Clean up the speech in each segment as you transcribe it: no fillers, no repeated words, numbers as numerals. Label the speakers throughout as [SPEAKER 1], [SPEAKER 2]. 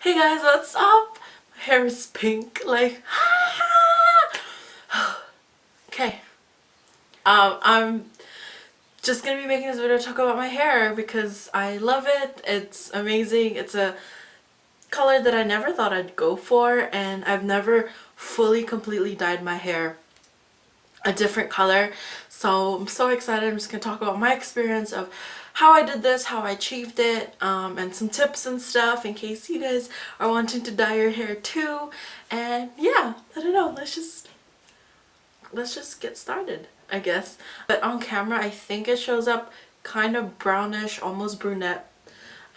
[SPEAKER 1] Hey guys, what's up? My hair is pink, like okay. I'm just gonna be making this video to talk about my hair because I love it. It's amazing. It's a color that I never thought I'd go for, and I've never fully completely dyed my hair a different color. So I'm so excited. I'm just gonna talk about my experience of how I did this, how I achieved it, and some tips and stuff in case you guys are wanting to dye your hair too. And yeah, I don't know, let's just get started, I guess. But on camera I think it shows up kind of brownish, almost brunette,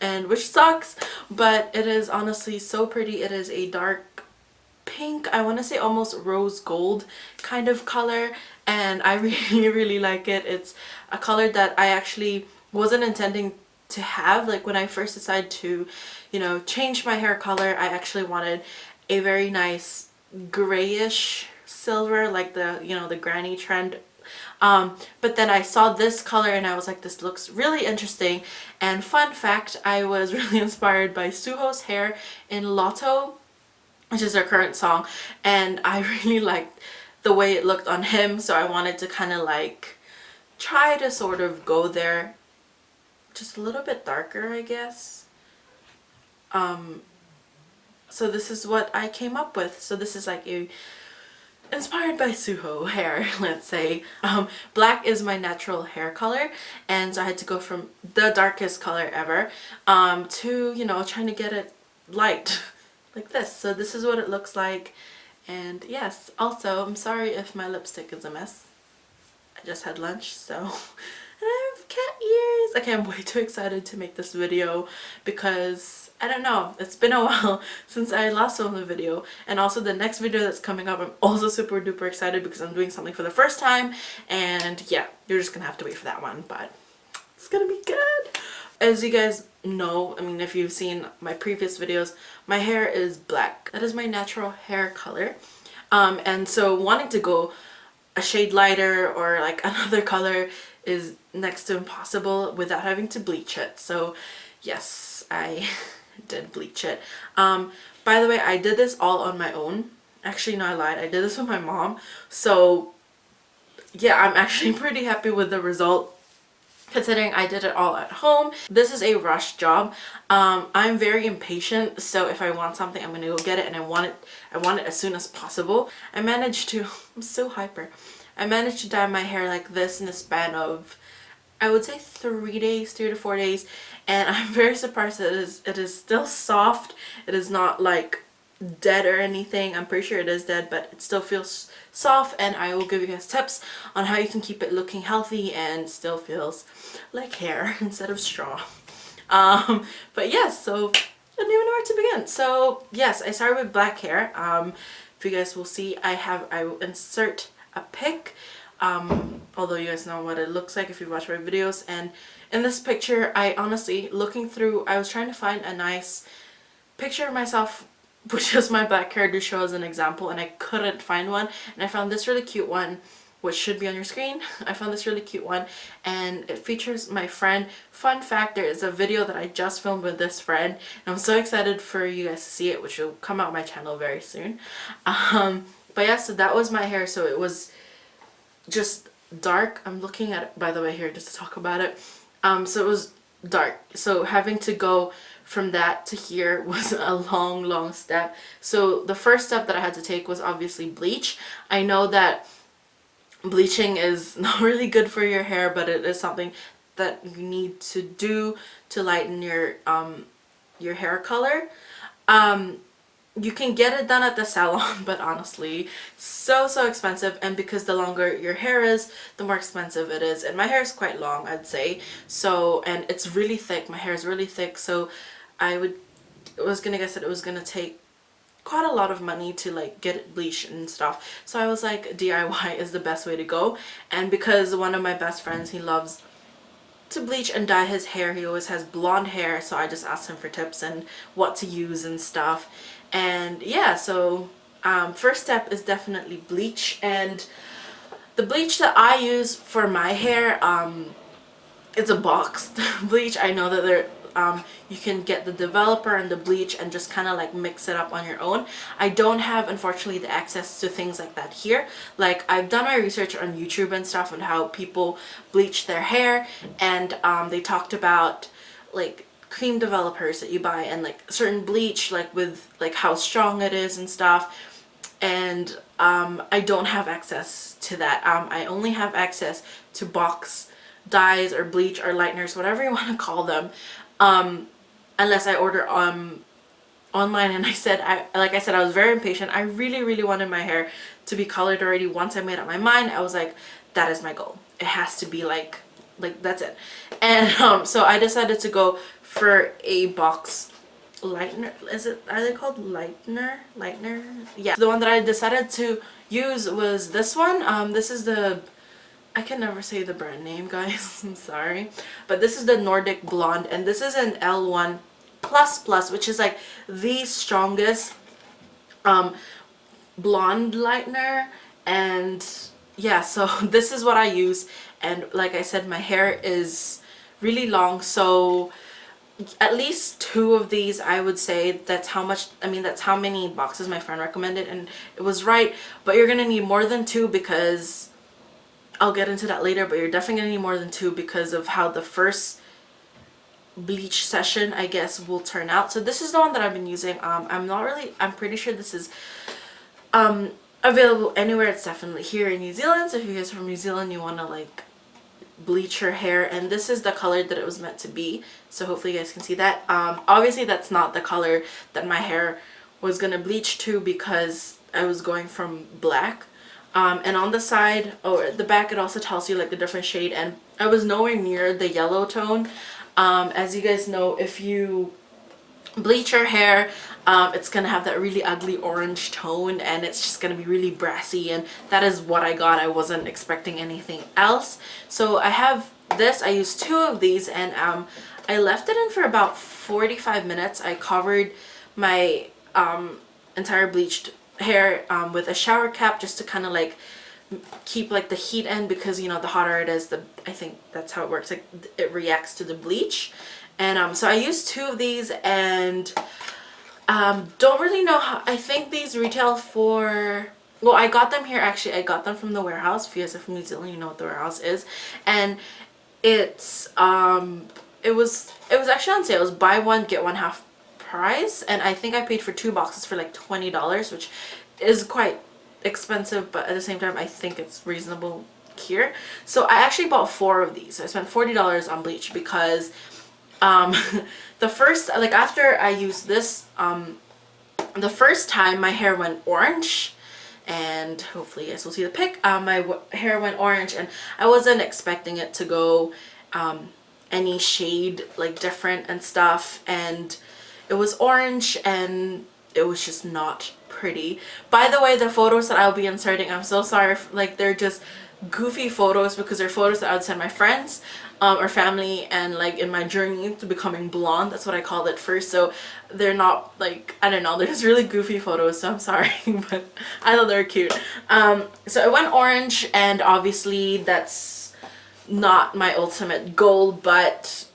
[SPEAKER 1] and which sucks, but it is honestly so pretty. It is a dark pink, I want to say almost rose gold kind of color, and I really like it. It's a color that I actually wasn't intending to have. Like when I first decided to, change my hair color, I actually wanted a very nice grayish silver, like the granny trend. But then I saw this color and I was like, this looks really interesting. And fun fact, I was really inspired by Suho's hair in Lotto, which is her current song, and I really liked the way it looked on him, so I wanted to kind of like try to sort of go there, just a little bit darker, I guess. So this is what I came up with. So this is like a inspired by Suho hair, let's say. Black is my natural hair color, and so I had to go from the darkest color ever to, trying to get it light like this. So this is what it looks like. And yes, also I'm sorry if my lipstick is a mess. I just had lunch, so and I have cat ears. Okay, I'm way too excited to make this video because I don't know, it's been a while since I last filmed the video, and also the next video that's coming up I'm also super duper excited because I'm doing something for the first time, and yeah, you're just gonna have to wait for that one, but it's gonna be good. As you guys know, I mean, if you've seen my previous videos, my hair is black. That is my natural hair color. And so wanting to go a shade lighter or like another color is next to impossible without having to bleach it. So yes, I did bleach it. By the way, I did this all on my own. Actually, no, I lied. I did this with my mom. So yeah, I'm actually pretty happy with the result, considering I did it all at home. This is a rush job. I'm very impatient, so if I want something, I'm gonna go get it, and I want it as soon as possible. I'm so hyper. I managed to dye my hair like this in the span of, I would say 3 days, 3 to 4 days, and I'm very surprised that it is still soft. It is not like dead or anything. I'm pretty sure it is dead, but it still feels soft, and I will give you guys tips on how you can keep it looking healthy and still feels like hair instead of straw. But yes, so I don't even know where to begin. So yes, I started with black hair. If you guys will see, I will insert a pic, although you guys know what it looks like if you watch my videos. And in this picture, I honestly, looking through, I was trying to find a nice picture of myself with just my black hair to show as an example, and I couldn't find one, and I found this really cute one, which should be on your screen. I found this really cute one, and it features my friend. Fun fact, there is a video that I just filmed with this friend, and I'm so excited for you guys to see it, which will come out on my channel very soon. But yeah, so that was my hair. So it was just dark. I'm looking at it, by the way, here just to talk about it. So it was dark, so having to go from that to here was a long step. So the first step that I had to take was obviously bleach. I know that bleaching is not really good for your hair, but it is something that you need to do to lighten your hair color. You can get it done at the salon, but honestly, so expensive, and because the longer your hair is, the more expensive it is. And my hair is quite long, I'd say. So, and it's really thick. My hair is really thick, so I was gonna guess that it was gonna take quite a lot of money to like get it bleached and stuff. So I was like, DIY is the best way to go. And because one of my best friends, he loves to bleach and dye his hair, he always has blonde hair, so I just asked him for tips and what to use and stuff. And yeah, so first step is definitely bleach. And the bleach that I use for my hair, it's a boxed bleach. I know that you can get the developer and the bleach and just kind of like mix it up on your own. I don't have, unfortunately, the access to things like that here. Like, I've done my research on YouTube and stuff on how people bleach their hair, and they talked about like cream developers that you buy and like certain bleach, like with like how strong it is and stuff. And I don't have access to that. I only have access to box dyes or bleach or lighteners, whatever you want to call them, unless I order online. And like I said, I was very impatient. I really wanted my hair to be colored already. Once I made up my mind, I was like, that is my goal. It has to be like that's it. And so I decided to go for a box lightener. Are they called lightener? Yeah, the one that I decided to use was this one. This is the, I can never say the brand name, guys. I'm sorry, but this is the Nordic Blonde, and this is an L1 plus, which is like the strongest blonde lightener. And yeah, so this is what I use. And like I said, my hair is really long, so at least 2 of these, I would say. That's how much, I mean, that's how many boxes my friend recommended, and it was right. But you're gonna need more than 2, because I'll get into that later, but you're definitely gonna need more than 2 because of how the first bleach session, I guess, will turn out. So this is the one that I've been using. I'm pretty sure this is available anywhere. It's definitely here in New Zealand, so if you guys are from New Zealand, you want to like bleach your hair, and this is the color that it was meant to be, so hopefully you guys can see that. Obviously that's not the color that my hair was gonna bleach to, because I was going from black, and on the side or at the back it also tells you like the different shade, and I was nowhere near the yellow tone. As you guys know, if you bleach your hair, it's gonna have that really ugly orange tone, and it's just gonna be really brassy, and that is what I got. I wasn't expecting anything else. So I have this. I used 2 of these, and I left it in for about 45 minutes. I covered my entire bleached hair with a shower cap, just to kind of like keep like the heat in, because you know, the hotter it is, I think that's how it works, like it reacts to the bleach. And so I used 2 of these, and don't really know how. I think these retail for, well, I got them here, actually I got them from the warehouse. If you guys are from New Zealand, you know what the warehouse is. And it's it was actually on sale. It was buy one get one half price, and I think I paid for 2 boxes for like $20, which is quite expensive, but at the same time I think it's reasonable here. So I actually bought 4 of these. So I spent $40 on bleach, because the first, like after I used this, the first time my hair went orange, and hopefully you guys will see the pic. My hair went orange, and I wasn't expecting it to go any shade like different and stuff, and it was orange, and it was just not pretty. By the way, the photos that I'll be inserting, I'm so sorry if, like, they're just goofy photos, because they're photos that I would send my friends or family, and like in my journey to becoming blonde. That's what I called it first. So they're not like, I don't know, they're just really goofy photos, so I'm sorry, but I thought they were cute. So it went orange, and obviously that's not my ultimate goal, but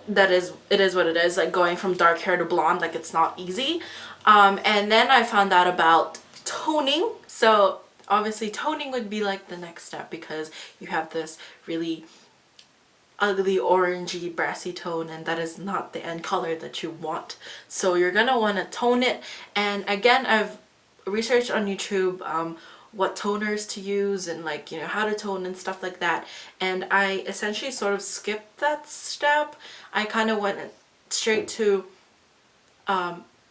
[SPEAKER 1] it is what it is. Like, going from dark hair to blonde, like, it's not easy. And then I found out about toning. So obviously toning would be like the next step, because you have this really ugly orangey brassy tone, and that is not the end color that you want. So you're gonna want to tone it. And again, I've researched on YouTube what toners to use, and like, you know, how to tone and stuff like that, and I essentially sort of skipped that step. I kind of went straight to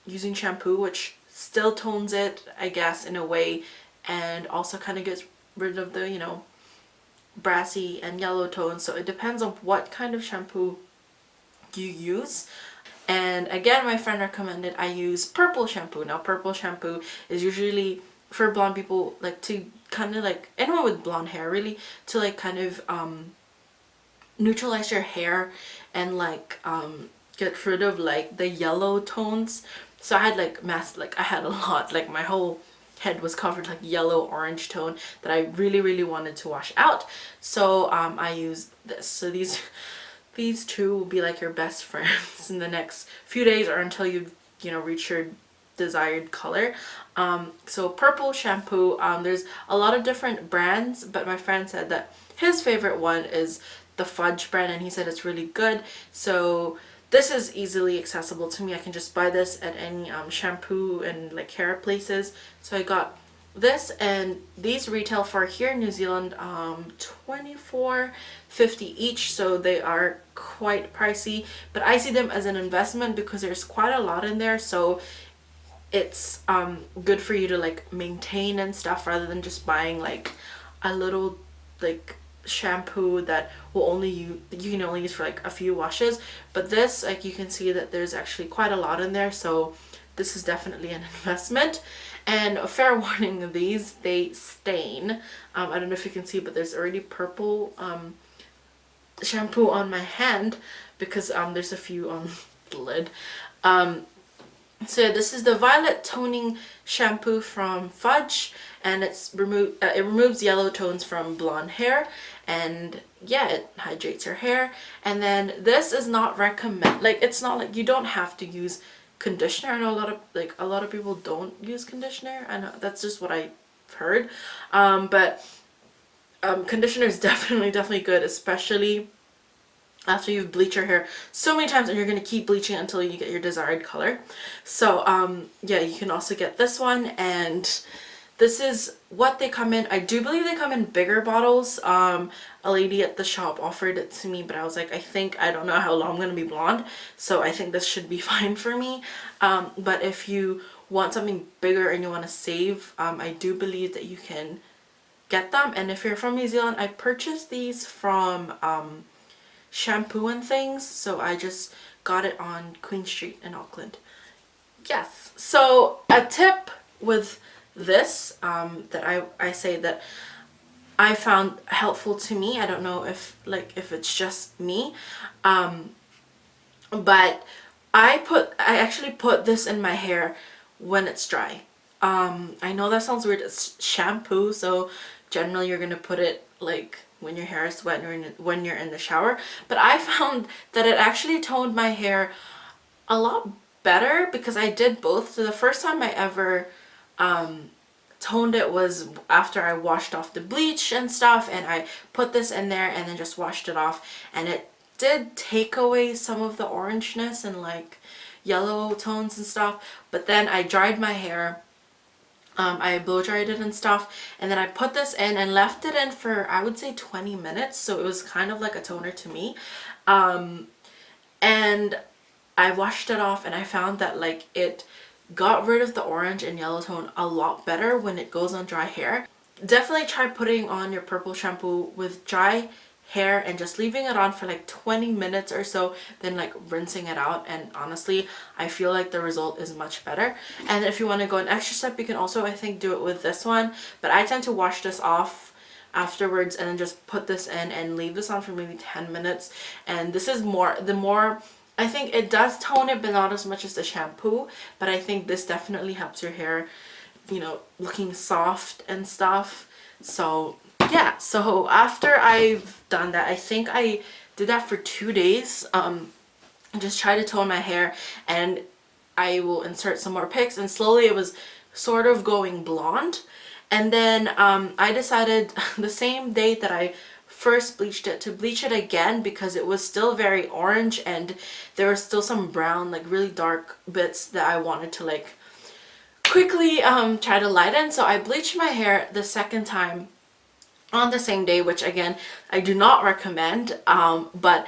[SPEAKER 1] using shampoo, which still tones it, I guess, in a way, and also kind of gets rid of the, you know, brassy and yellow tones. So it depends on what kind of shampoo you use. And again, my friend recommended I use purple shampoo. Now, purple shampoo is usually for blonde people, like to kind of like, anyone with blonde hair really, to like kind of neutralize your hair and like get rid of like the yellow tones. So I had like I had a lot, like my whole head was covered like yellow orange tone that I really wanted to wash out. So I used this. So these these two will be like your best friends in the next few days or until you reach your desired color. So purple shampoo, there's a lot of different brands, but my friend said that his favorite one is the Fudge brand, and he said it's really good. So this is easily accessible to me. I can just buy this at any shampoo and like hair places. So I got this, and these retail for here in New Zealand $24.50 each, so they are quite pricey, but I see them as an investment because there's quite a lot in there, so it's good for you to like maintain and stuff rather than just buying like a little like shampoo that will only you can only use for like a few washes. But this, like, you can see that there's actually quite a lot in there, so this is definitely an investment. And a fair warning, these, they stain. I don't know if you can see, but there's already purple shampoo on my hand because there's a few on the lid. So this is the Violet Toning Shampoo from Fudge, and it removes yellow tones from blonde hair, and yeah, it hydrates your hair. And then this is not it's not like you don't have to use conditioner. I know a lot of people don't use conditioner, and that's just what I've heard. But conditioner is definitely good, especially after you've bleached your hair so many times and you're going to keep bleaching until you get your desired color. So yeah, you can also get this one, and this is what they come in. I do believe they come in bigger bottles. A lady at the shop offered it to me, but I was like, I don't know how long I'm going to be blonde, so I think this should be fine for me. But if you want something bigger and you want to save, I do believe that you can get them. And if you're from New Zealand, I purchased these from Shampoo and Things, so I just got it on Queen Street in Auckland. Yes, so a tip with this that I say that I found helpful to me, I don't know if it's just me, but I actually put this in my hair when it's dry. I know that sounds weird, it's shampoo, so generally you're gonna put it like when your hair is wet or when you're in the shower, but I found that it actually toned my hair a lot better because I did both. So the first time I ever toned it was after I washed off the bleach and stuff, and I put this in there and then just washed it off, and it did take away some of the orangeness and like yellow tones and stuff. But then I dried my hair, I blow dried it and stuff, and then I put this in and left it in for, I would say, 20 minutes, so it was kind of like a toner to me. And I washed it off, and I found that like it got rid of the orange and yellow tone a lot better when it goes on dry hair. Definitely try putting on your purple shampoo with dry hair and just leaving it on for like 20 minutes or so, then like rinsing it out, and honestly I feel like the result is much better. And if you want to go an extra step, you can also, I think, do it with this one, but I tend to wash this off afterwards and then just put this in and leave this on for maybe 10 minutes. And this is I think it does tone it, but not as much as the shampoo, but I think this definitely helps your hair, you know, looking soft and stuff. So yeah, so after I've done that, I think I did that for 2 days, just try to tone my hair, and I will insert some more pics, and slowly it was sort of going blonde. And then I decided the same day that I first bleached it to bleach it again because it was still very orange and there was still some brown, like really dark bits that I wanted to like quickly try to lighten. So I bleached my hair the second time on the same day, which again I do not recommend, but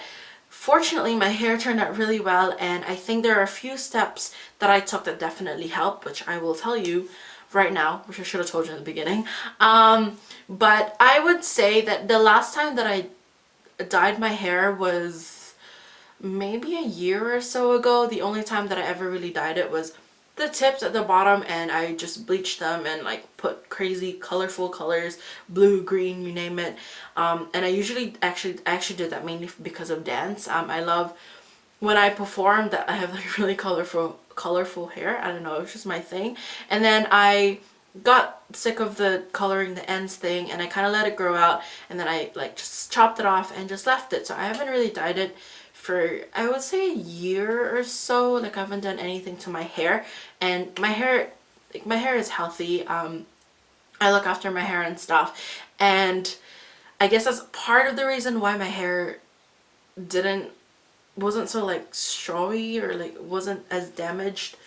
[SPEAKER 1] fortunately my hair turned out really well, and I think there are a few steps that I took that definitely helped, which I will tell you right now, which I should have told you in the beginning. But I would say that the last time that I dyed my hair was maybe a year or so ago. The only time that I ever really dyed it was the tips at the bottom, and I just bleached them and like put crazy colorful colors, blue, green, you name it. And I usually actually did that mainly because of dance. I love when I perform that I have like really colorful hair. I don't know, it's just my thing. And then I got sick of the coloring the ends thing, and I kind of let it grow out, and then I like just chopped it off and just left it. So I haven't really dyed it for, I would say, a year or so. Like I haven't done anything to my hair, and my hair, like my hair is healthy. I look after my hair and stuff, and I guess that's part of the reason why my hair wasn't so like strawy, or like wasn't as damaged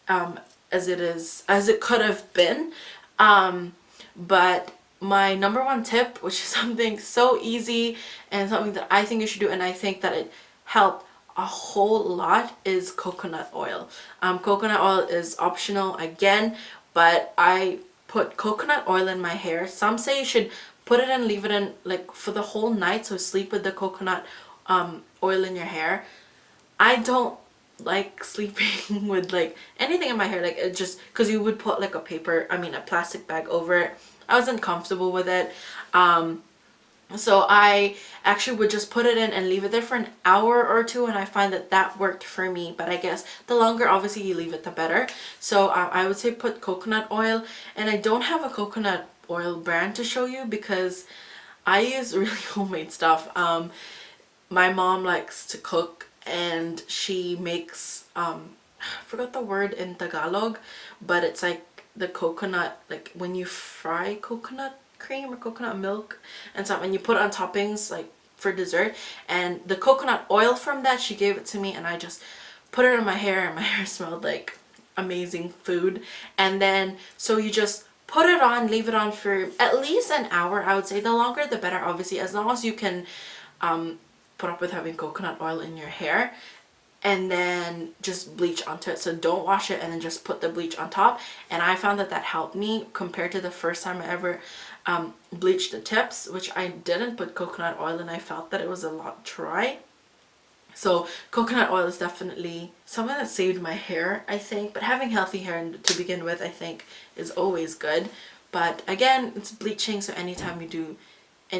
[SPEAKER 1] as it could have been. But my number one tip, which is something so easy and something that I think you should do, and I think that it helped a whole lot, is coconut oil. Coconut oil is optional again, but I put coconut oil in my hair. Some say you should put it and leave it in like for the whole night, so sleep with the coconut oil in your hair. I don't like sleeping with like anything in my hair, like it just, because you would put like a plastic bag over it. I wasn't comfortable with it. So I actually would just put it in and leave it there for an hour or two, and I find that that worked for me. But I guess the longer obviously you leave it, the better. So I would say put coconut oil, and I don't have a coconut oil brand to show you because I use really homemade stuff. My mom likes to cook, and she makes I forgot the word in Tagalog, but it's like the coconut, like when you fry coconut cream or coconut milk and stuff, and you put it on toppings like for dessert. And the coconut oil from that, she gave it to me, and I just put it in my hair, and my hair smelled like amazing food. And then so you just put it on, leave it on for at least an hour. I would say the longer the better, obviously, as long as you can put up with having coconut oil in your hair. And then just bleach onto it. So don't wash it, and then just put the bleach on top. And I found that that helped me compared to the first time I ever bleached the tips, which I didn't put coconut oil, and I felt that it was a lot dry. So coconut oil is definitely something that saved my hair, I think. But having healthy hair to begin with, I think, is always good. But again, it's bleaching, so anytime you do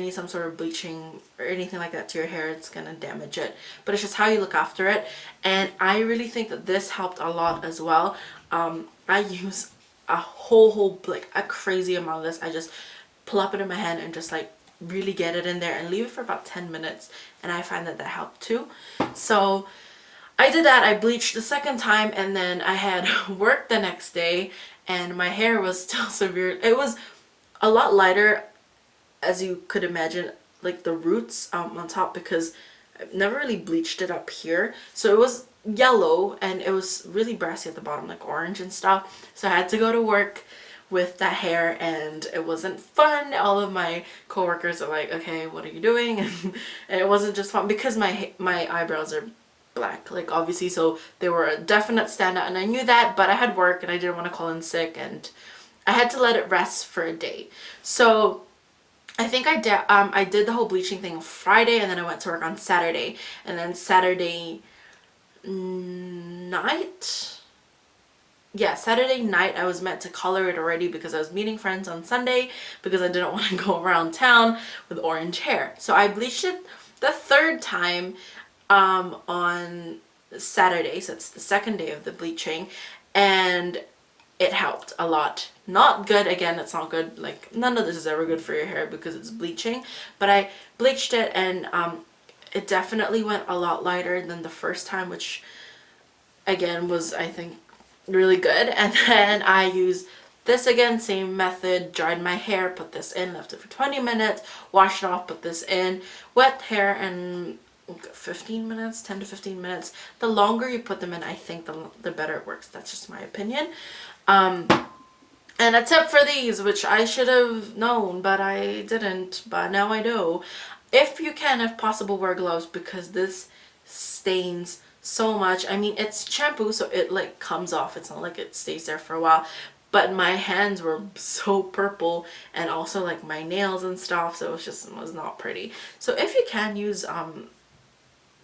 [SPEAKER 1] some sort of bleaching or anything like that to your hair, it's gonna damage it. But it's just how you look after it. And I really think that this helped a lot as well. I use a whole like a crazy amount of this. I just plop it in my hand and just like really get it in there and leave it for about 10 minutes, and I find that that helped too. So I did that. I bleached the second time, and then I had work the next day, and my hair was still severe. It was a lot lighter, as you could imagine, like the roots on top, because I've never really bleached it up here. So it was yellow, and it was really brassy at the bottom, like orange and stuff. So I had to go to work with that hair, and it wasn't fun. All of my coworkers are like, okay, what are you doing? And it wasn't just fun because my eyebrows are black, like obviously, so they were a definite standout, and I knew that, but I had work and I didn't want to call in sick, and I had to let it rest for a day. So I think I did the whole bleaching thing Friday, and then I went to work on Saturday, and then Saturday night, Saturday night I was meant to color it already because I was meeting friends on Sunday, because I didn't want to go around town with orange hair. So I bleached it the third time on Saturday, so it's the second day of the bleaching, and it helped a lot. Not good, again, it's not good, like none of this is ever good for your hair because it's bleaching, but I bleached it, and it definitely went a lot lighter than the first time, which again was, I think, really good. And then I used this again, same method, dried my hair, put this in, left it for 20 minutes, washed it off, put this in, wet hair, and 15 minutes, 10 to 15 minutes. The longer you put them in, I think the better it works. That's just my opinion. And a tip for these, which I should have known, but I didn't, but now I know. If you can, if possible, wear gloves, because this stains so much. I mean, it's shampoo, so it like comes off. It's not like it stays there for a while. But my hands were so purple, and also like my nails and stuff, so it was not pretty. So if you can use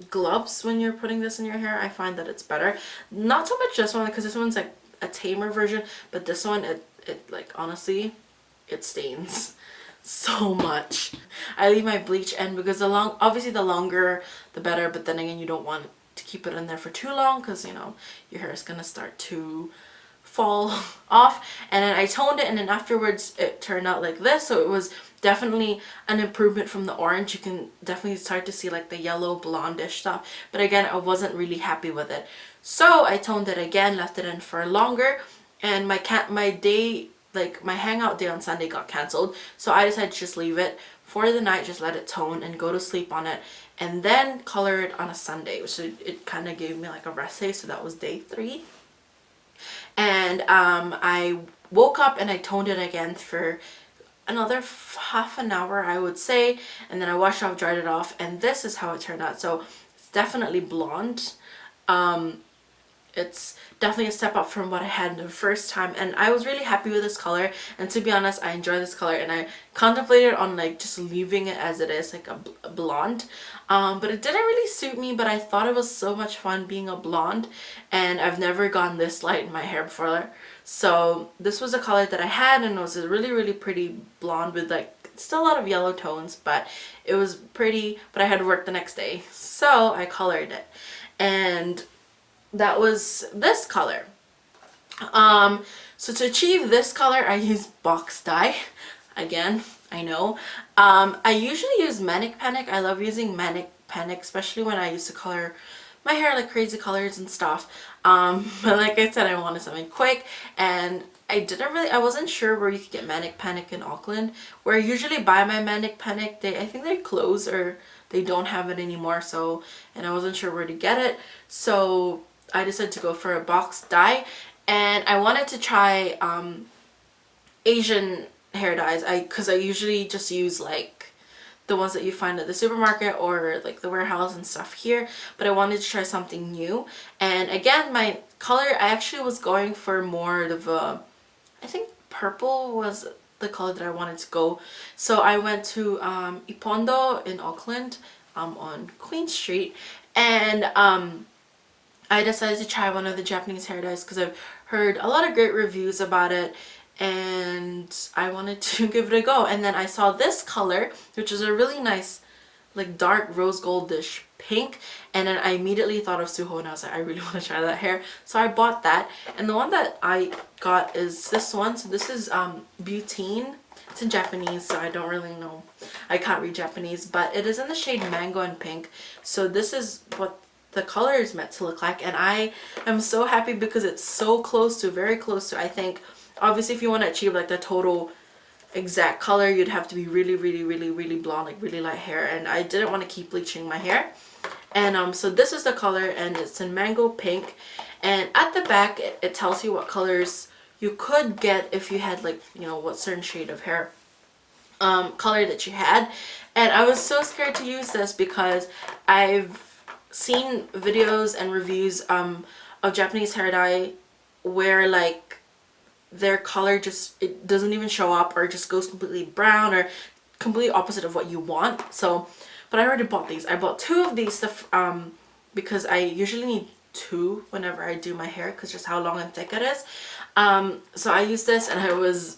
[SPEAKER 1] gloves when you're putting this in your hair, I find that it's better. Not so much this one, because this one's like a tamer version, but this one, it like, honestly, it stains so much. I leave my bleach in because obviously the longer the better, but then again, you don't want to keep it in there for too long, because you know your hair is gonna start to fall off, and then I toned it, and then afterwards it turned out like this. So it was definitely an improvement from the orange. You can definitely start to see like the yellow blondish stuff, but again, I wasn't really happy with it. So I toned it again, left it in for longer, and my day, like my hangout day on Sunday got cancelled, so I decided to just leave it for the night, just let it tone and go to sleep on it, and then color it on a Sunday, which it kind of gave me like a rest day. So that was day 3. And I woke up and I toned it again for another half an hour, I would say, and then I washed off, dried it off, and this is how it turned out. So it's definitely blonde. It's definitely a step up from what I had the first time, and I was really happy with this color. And to be honest, I enjoy this color, and I contemplated on like just leaving it as it is, like a blonde, but it didn't really suit me. But I thought it was so much fun being a blonde, and I've never gone this light in my hair before, so this was a color that I had, and it was a really pretty blonde with like still a lot of yellow tones, but it was pretty. But I had to work the next day, so I colored it, and that was this color. So to achieve this color, I used box dye. Again, I know. I usually use Manic Panic. I love using Manic Panic, especially when I used to color my hair like crazy colors and stuff. But like I said, I wanted something quick, and I wasn't sure where you could get Manic Panic in Auckland. Where I usually buy my Manic Panic, I think they close or they don't have it anymore. So, and I wasn't sure where to get it. So I decided to go for a box dye, and I wanted to try Asian hair dyes. Because I usually just use like the ones that you find at the supermarket or like the warehouse and stuff here, but I wanted to try something new. And again, my color, I actually was going for more of a, I think purple was the color that I wanted to go. So I went to Ipondo in Auckland, on Queen Street, and I decided to try one of the Japanese hair dyes because I've heard a lot of great reviews about it, and I wanted to give it a go. And then I saw this color, which is a really nice like dark rose goldish pink, and then I immediately thought of Suho, and I was like, I really want to try that hair, so I bought that. And the one that I got is this one. So this is Butane. It's in Japanese, so I don't really know, I can't read Japanese, but it is in the shade Mango and Pink. So this is what the color is meant to look like, and I am so happy because it's so close to, very close to, I think, obviously if you want to achieve like the total exact color, you'd have to be really blonde, like really light hair, and I didn't want to keep bleaching my hair. And so this is the color, and it's in Mango Pink, and at the back it tells you what colors you could get if you had like, you know, what certain shade of hair color that you had. And I was so scared to use this because I've seen videos and reviews of Japanese hair dye where like their color just, it doesn't even show up, or it just goes completely brown or completely opposite of what you want. So, but I already bought these. I bought 2 of these because I usually need 2 whenever I do my hair because just how long and thick it is. So I used this, and I was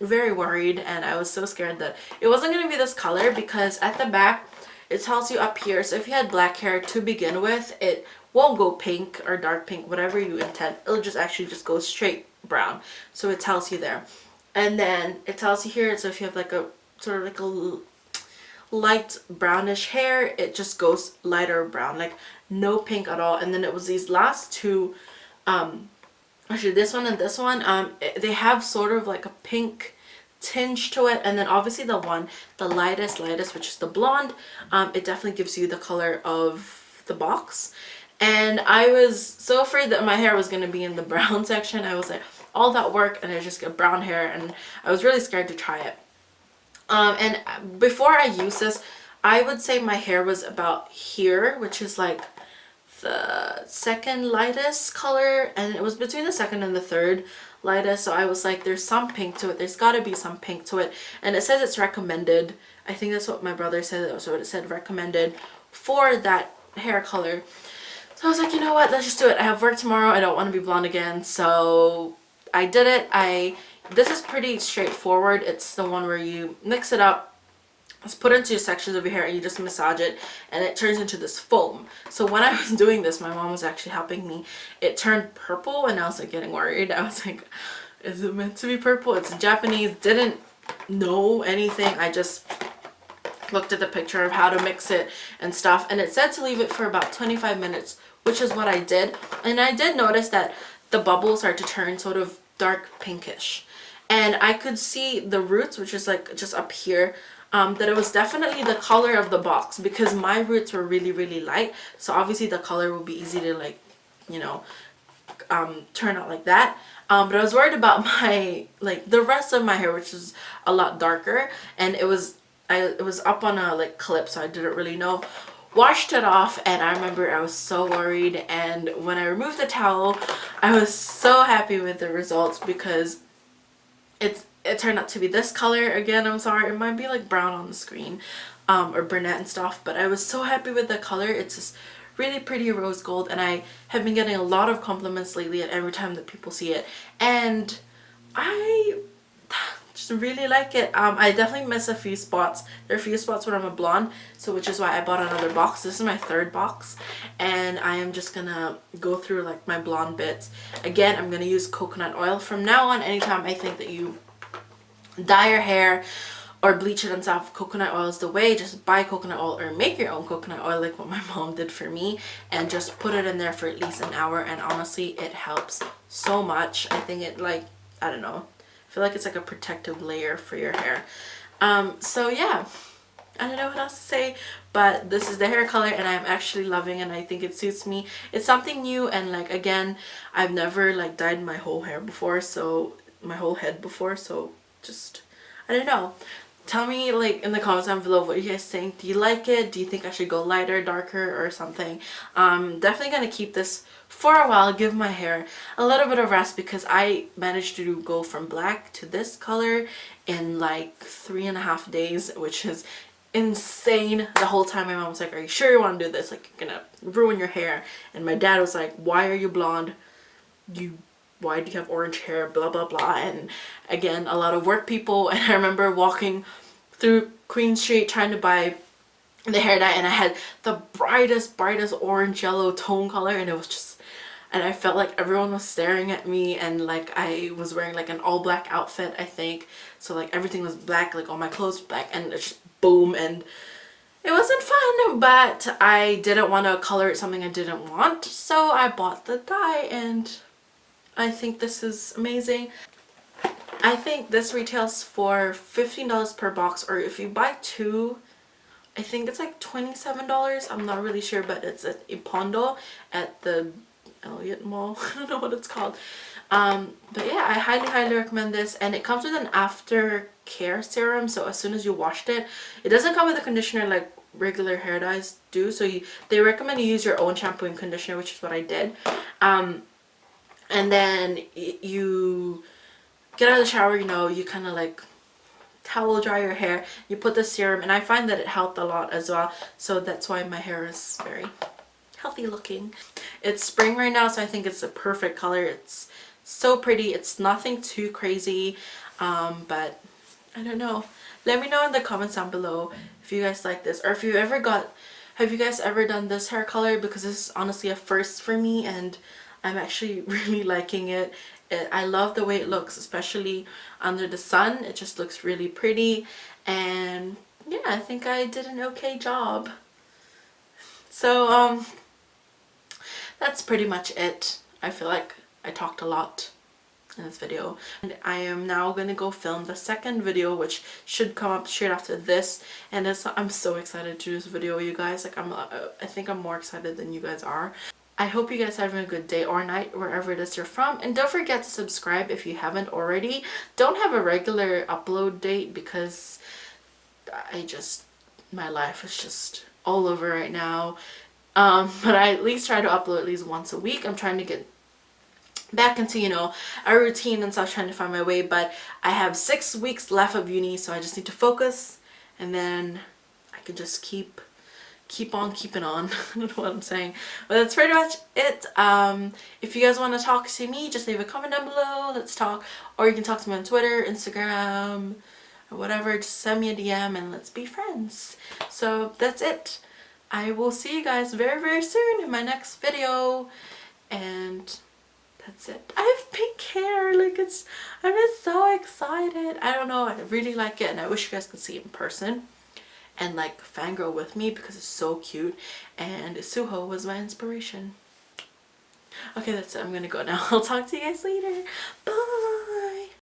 [SPEAKER 1] very worried, and I was so scared that it wasn't going to be this color, because at the back it tells you up here, so if you had black hair to begin with, it won't go pink or dark pink, whatever you intend. It'll just actually just go straight brown. So it tells you there. And then it tells you here, so if you have like a sort of like a light brownish hair, it just goes lighter brown, like no pink at all. And then it was these last 2, actually this one and this one, they have sort of like a pink tinge to it, and then obviously the lightest, which is the blonde, it definitely gives you the color of the box. And I was so afraid that my hair was going to be in the brown section. I was like, all that work and I just get brown hair, and I was really scared to try it. And before I use this, I would say my hair was about here, which is like the second lightest color, and it was between the second and the third lightest. So I was like, there's some pink to it, there's got to be some pink to it. And it says it's recommended, I think that's what my brother said, that's what it said, recommended for that hair color. So I was like, you know what, let's just do it. I have work tomorrow, I don't want to be blonde again. So I did it. This is pretty straightforward. It's the one where you mix it up It's put into your sections of your hair and you just massage it and it turns into this foam. So when I was doing this, my mom was actually helping me. It turned purple and I was like getting worried. I was like, is it meant to be purple? It's Japanese. Didn't know anything. I just looked at the picture of how to mix it and stuff, and it said to leave it for about 25 minutes, which is what I did. And I did notice that the bubbles start to turn sort of dark pinkish, and I could see the roots, which is like just up here, that it was definitely the color of the box, because my roots were really light, so obviously the color will be easy to like, you know, turn out like that. But I was worried about my, like, the rest of my hair, which was a lot darker, and it was up on a like clip, so I didn't really know. Washed it off, and I remember I was so worried, and when I removed the towel, I was so happy with the results, because it turned out to be this color. Again, I'm sorry, it might be like brown on the screen, or brunette and stuff, but I was so happy with the color. It's just really pretty rose gold, and I have been getting a lot of compliments lately at every time that people see it, and I just really like it. I definitely miss a few spots. There are a few spots where I'm a blonde, so which is why I bought another box. This is my third box, and I am just gonna go through like my blonde bits. Again, I'm gonna use coconut oil from now on. Anytime I think that you dye your hair or bleach it and stuff, coconut oil is the way. Just buy coconut oil or make your own coconut oil, like what my mom did for me, and just put it in there for at least an hour, and honestly it helps so much. I think it, like, I don't know, I feel like it's like a protective layer for your hair. So yeah, I don't know what else to say, but this is the hair color and I'm actually loving it, and I think it suits me. It's something new, and like, again, I've never like dyed my whole hair before, so my whole head before, so just, I don't know. Tell me like in the comments down below what you guys think. Do you like it? Do you think I should go lighter, darker, or something? Definitely gonna keep this for a while, give my hair a little bit of rest, because I managed to go from black to this color in like 3.5 days, which is insane. The whole time my mom was like, are you sure you want to do this? Like, you're gonna ruin your hair. And my dad was like, why are you blonde? Why do you have orange hair, blah blah blah. And again, a lot of work people, and I remember walking through Queen Street trying to buy the hair dye, and I had the brightest orange yellow tone color, and it was just, and I felt like everyone was staring at me, and like I was wearing like an all black outfit, I think, so like everything was black, like all my clothes black, and it's just boom, and it wasn't fun. But I didn't want to color it something I didn't want, so I bought the dye, and I think this is amazing. I think this retails for $15 per box, or if you buy two, I think it's like $27. I'm not really sure, but it's at Ipondo at the Elliott Mall. I don't know what it's called. But yeah, I highly recommend this, and it comes with an aftercare serum, so as soon as you washed it, it doesn't come with a conditioner like regular hair dyes do, so they recommend you use your own shampoo and conditioner, which is what I did. And then you get out of the shower, you know, you kind of like towel dry your hair, you put the serum, and I find that it helped a lot as well, so that's why my hair is very healthy looking. It's spring right now, so I think it's a perfect color. It's so pretty. It's nothing too crazy, but I don't know. Let me know in the comments down below if you guys like this, or if you ever have you guys ever done this hair color, because this is honestly a first for me, and I'm actually really liking it. I love the way it looks, especially under the sun. It just looks really pretty, and yeah, I think I did an okay job. So that's pretty much it. I feel like I talked a lot in this video, and I am now gonna go film the second video, which should come up straight after this, and I'm so excited to do this video, you guys. Like, I think I'm more excited than you guys are. I hope you guys are having a good day or night wherever it is you're from, and don't forget to subscribe if you haven't already. Don't have a regular upload date because my life is just all over right now, but I at least try to upload at least once a week. I'm trying to get back into, you know, a routine and stuff, trying to find my way, but I have 6 weeks left of uni, so I just need to focus, and then I can just keep on keeping on. I don't know what I'm saying, but that's pretty much it. If you guys want to talk to me, just leave a comment down below, let's talk, or you can talk to me on Twitter, Instagram, or whatever, just send me a DM and let's be friends. So that's it. I will see you guys very, very soon in my next video. And that's it. I have pink hair. Like, I'm just so excited. I don't know. I really like it, and I wish you guys could see it in person and like fangirl with me because it's so cute. And Suho was my inspiration. Okay, that's it. I'm gonna go now. I'll talk to you guys later. Bye.